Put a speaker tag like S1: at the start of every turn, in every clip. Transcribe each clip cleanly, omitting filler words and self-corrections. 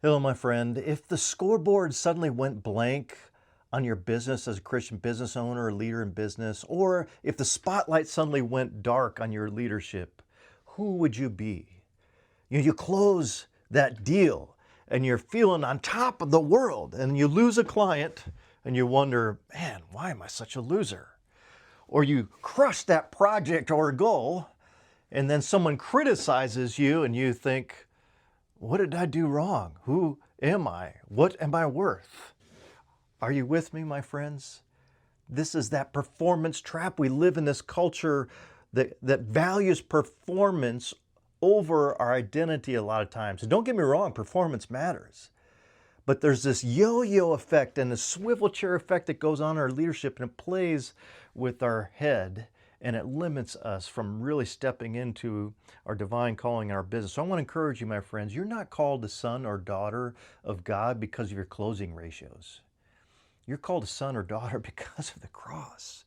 S1: Hello, my friend. If the scoreboard suddenly went blank on your business as a Christian business owner or leader in business, or if the spotlight suddenly went dark on your leadership, who would you be? You close that deal and you're feeling on top of the world, and you lose a client and you wonder, man, why am I such a loser? Or you crush that project or goal and then someone criticizes you and you think, what did I do wrong? Who am I? What am I worth? Are you with me, my friends? This is that performance trap. We live in this culture that values performance over our identity a lot of times. And don't get me wrong, performance matters. But there's this yo-yo effect and the swivel chair effect that goes on in our leadership, and it plays with our head, and it limits us from really stepping into our divine calling in our business. So I want to encourage you, my friends, you're not called a son or daughter of God because of your closing ratios. You're called a son or daughter because of the cross.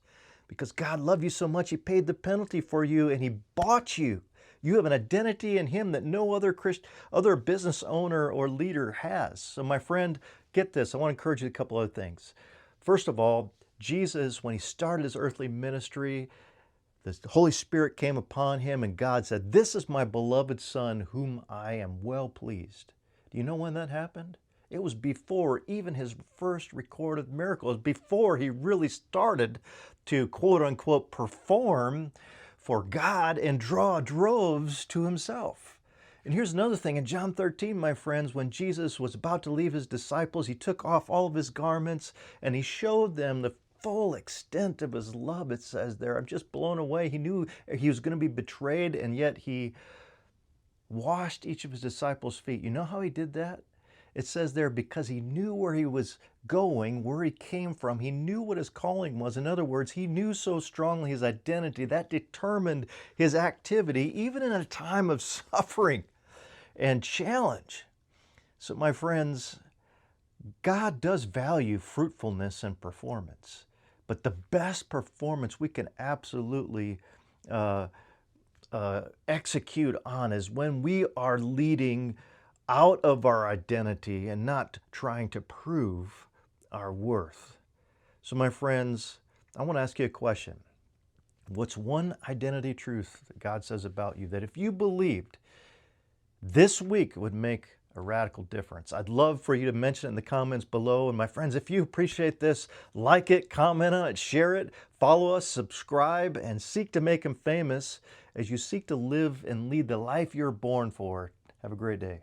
S1: Because God loved you so much, He paid the penalty for you and He bought you. You have an identity in Him that no other business owner or leader has. So my friend, get this. I want to encourage you a couple other things. First of all, Jesus, when He started His earthly ministry, the Holy Spirit came upon Him and God said, "This is my beloved Son whom I am well pleased." Do you know when that happened? It was before even His first recorded miracle. It was before He really started to quote unquote perform for God and draw droves to Himself. And here's another thing. In John 13, my friends, when Jesus was about to leave His disciples, He took off all of His garments and He showed them the full extent of His love. It says there, I'm just blown away. He knew He was going to be betrayed, and yet He washed each of His disciples' feet. You know how He did that? It says there, because He knew where He was going, where He came from. He knew what His calling was. In other words, He knew so strongly His identity that determined His activity, even in a time of suffering and challenge. So my friends, God does value fruitfulness and performance, but the best performance we can absolutely execute on is when we are leading out of our identity and not trying to prove our worth. So my friends, I want to ask you a question. What's one identity truth that God says about you that if you believed this week would make a radical difference? I'd love for you to mention it in the comments below. And my friends, if you appreciate this, like it, comment on it, share it, follow us, subscribe, and seek to make Him famous as you seek to live and lead the life you're born for. Have a great day.